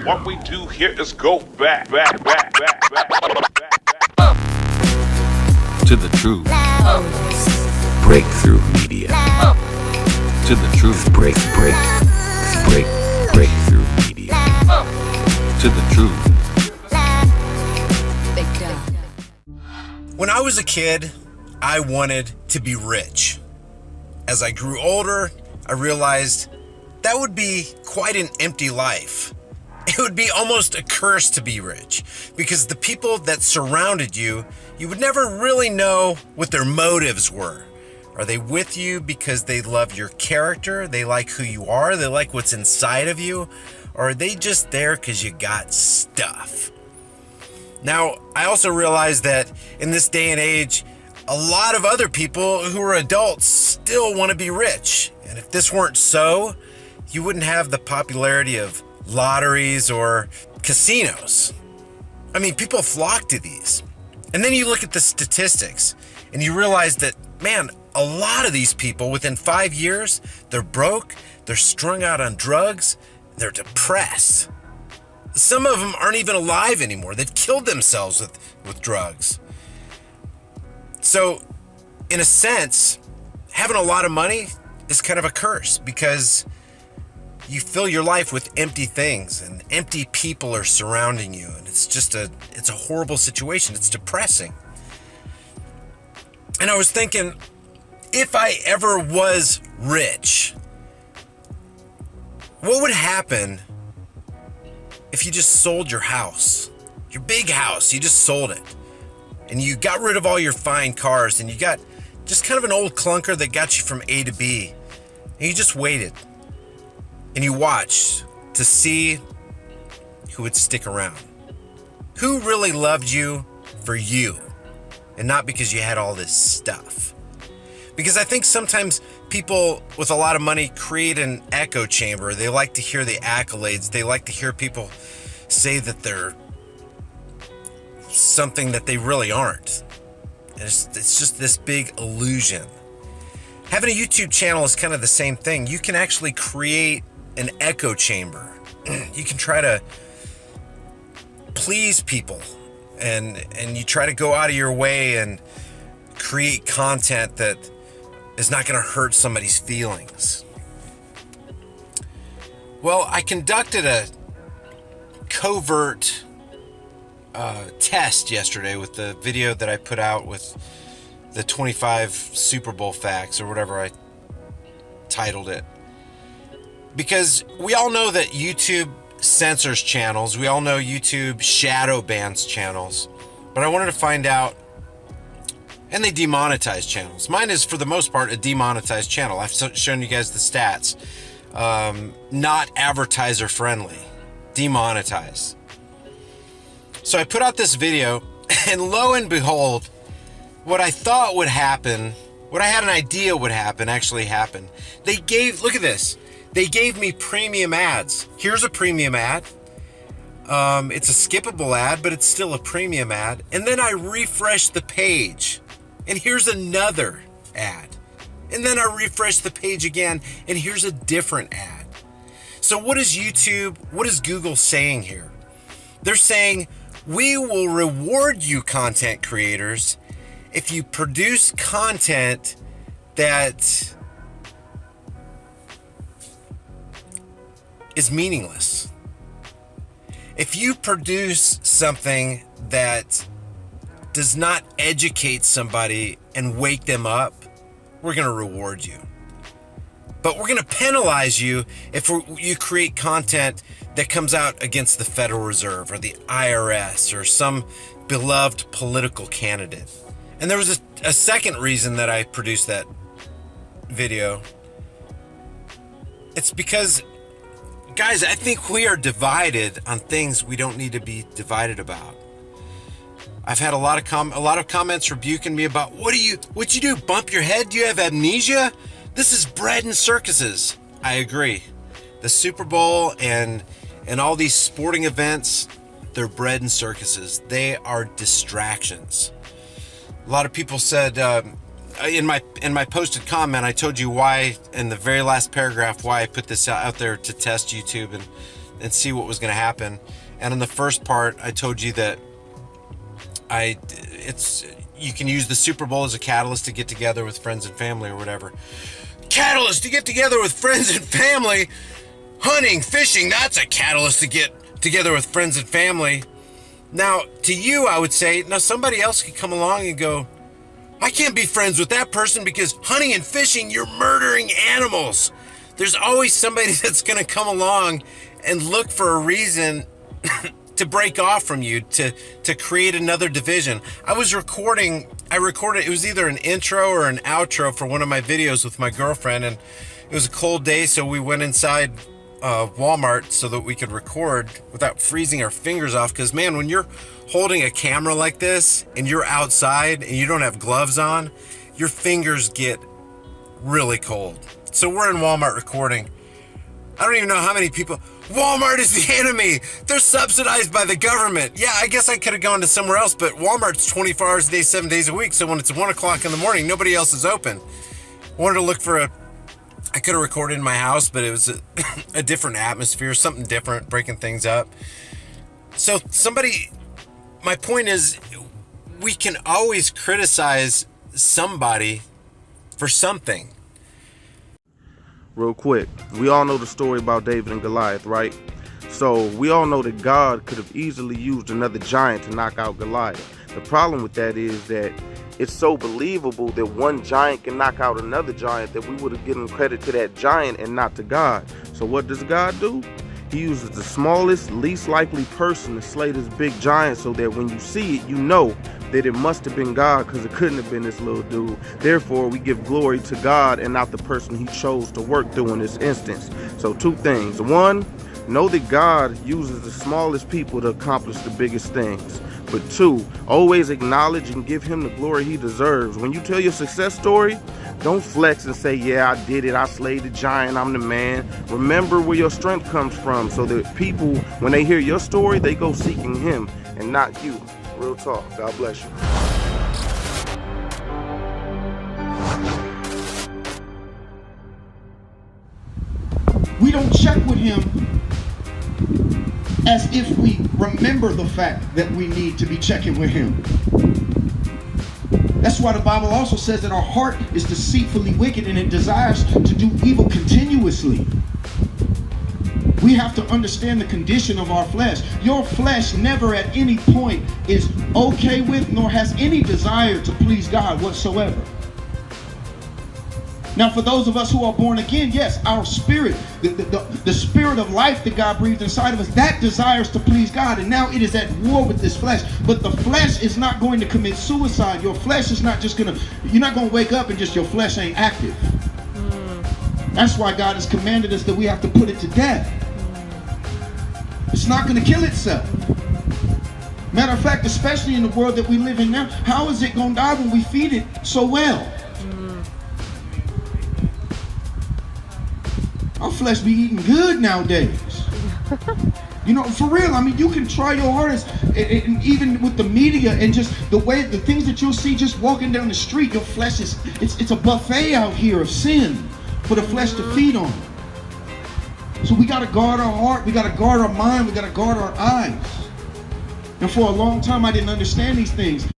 What we do here is go back to the truth. Breakthrough media. To the truth. Breakthrough media. To the truth. When I was a kid, I wanted to be rich. As I grew older, I realized that would be quite an empty life. It would be almost a curse to be rich, because the people that surrounded you, you would never really know what their motives were. Are they with you because they love your character, they like who you are, they like what's inside of you, or are they just there because you got stuff? Now, I also realize that in this day and age, a lot of other people who are adults still want to be rich. And if this weren't so, you wouldn't have the popularity of lotteries or casinos. I mean, people flock to these. And then you look at the statistics and you realize that, man, a lot of these people within 5 years, they're broke, they're strung out on drugs, they're depressed. Some of them aren't even alive anymore. They've killed themselves with drugs. So, in a sense, having a lot of money is kind of a curse, because you fill your life with empty things and empty people are surrounding you, and it's a horrible situation. It's depressing. And I was thinking, if I ever was rich, what would happen if you just sold your house, your big house, you just sold it, and you got rid of all your fine cars, and you got just kind of an old clunker that got you from A to B, and you just waited, and you watched to see who would stick around, who really loved you for you, and not because you had all this stuff. Because I think sometimes people with a lot of money create an echo chamber. They like to hear the accolades. They like to hear people say that they're something that they really aren't. It's just this big illusion. Having a YouTube channel is kind of the same thing. You can actually create an echo chamber. You can try to please people, and you try to go out of your way and create content that is not going to hurt somebody's feelings. Well, I conducted a covert test yesterday with the video that I put out with the 25 Super Bowl facts, or whatever I titled it. Because we all know that YouTube censors channels. We all know YouTube shadow bans channels. But I wanted to find out, and they demonetize channels. Mine is, for the most part, a demonetized channel. I've shown you guys the stats. Not advertiser friendly. Demonetized. So I put out this video, and lo and behold, what I thought would happen, what I had an idea would happen, actually happened. Look at this. They gave me premium ads. Here's a premium ad. It's a skippable ad, but it's still a premium ad. And then I refresh the page, and here's another ad. And then I refresh the page again, and here's a different ad. So what is Google saying here? They're saying, we will reward you, content creators, if you produce content that is meaningless. If you produce something that does not educate somebody and wake them up, we're going to reward you. But we're going to penalize you if you create content that comes out against the Federal Reserve or the IRS or some beloved political candidate. And there was a second reason that I produced that video. It's because, guys, I think we are divided on things we don't need to be divided about. I've had a lot of comments rebuking me about, what'd you do? Bump your head? Do you have amnesia? This is bread and circuses. I agree. The Super Bowl and all these sporting events, they're bread and circuses. They are distractions. A lot of people said, in my posted comment, I told you why, in the very last paragraph, why I put this out there to test YouTube and see what was going to happen. And in the first part, I told you that you can use the Super Bowl as a catalyst to get together with friends and family or whatever. Catalyst to get together with friends and family. Hunting, fishing, that's a catalyst to get together with friends and family. Now, to you, I would say, now somebody else could come along and go, I can't be friends with that person because hunting and fishing, you're murdering animals. There's always somebody that's going to come along and look for a reason to break off from you, to create another division. I recorded, it was either an intro or an outro for one of my videos with my girlfriend, and it was a cold day, so we went inside Walmart so that we could record without freezing our fingers off. Because man, when you're holding a camera like this and you're outside and you don't have gloves on, your fingers get really cold. So we're in Walmart recording. I don't even know how many people. Walmart is the enemy. They're subsidized by the government. Yeah, I guess I could have gone to somewhere else, but Walmart's 24 hours a day, 7 days a week. So when it's 1 o'clock in the morning, nobody else is open. Wanted to look for I could have recorded in my house, but it was a different atmosphere, something different, breaking things up. So my point is, we can always criticize somebody for something. Real quick, we all know the story about David and Goliath, right? So we all know that God could have easily used another giant to knock out Goliath. The problem with that is that it's so believable that one giant can knock out another giant that we would have given credit to that giant and not to God. So what does God do? He uses the smallest, least likely person to slay this big giant so that when you see it, you know that it must have been God, because it couldn't have been this little dude. Therefore, we give glory to God and not the person he chose to work through in this instance. So 2 things. 1, know that God uses the smallest people to accomplish the biggest things. But 2, always acknowledge and give him the glory he deserves. When you tell your success story, don't flex and say, yeah, I did it, I slayed the giant, I'm the man. Remember where your strength comes from, so that people, when they hear your story, they go seeking him and not you. Real talk. God bless you. We don't check with him as if we remember the fact that we need to be checking with him. That's why the Bible also says that our heart is deceitfully wicked and it desires to do evil continuously. We have to understand the condition of our flesh. Your flesh never at any point is okay with nor has any desire to please God whatsoever. Now, for those of us who are born again, yes, our spirit, the spirit of life that God breathed inside of us, that desires to please God. And now it is at war with this flesh. But the flesh is not going to commit suicide. Your flesh is not just going to, you're not going to wake up and just your flesh ain't active. That's why God has commanded us that we have to put it to death. It's not going to kill itself. Matter of fact, especially in the world that we live in now, how is it going to die when we feed it so well? Our flesh be eating good nowadays. You know, for real, I mean, you can try your hardest, and even with the media and just the things that you'll see just walking down the street, your flesh is, it's a buffet out here of sin for the flesh to feed on. So we got to guard our heart, we got to guard our mind, we got to guard our eyes. And for a long time, I didn't understand these things.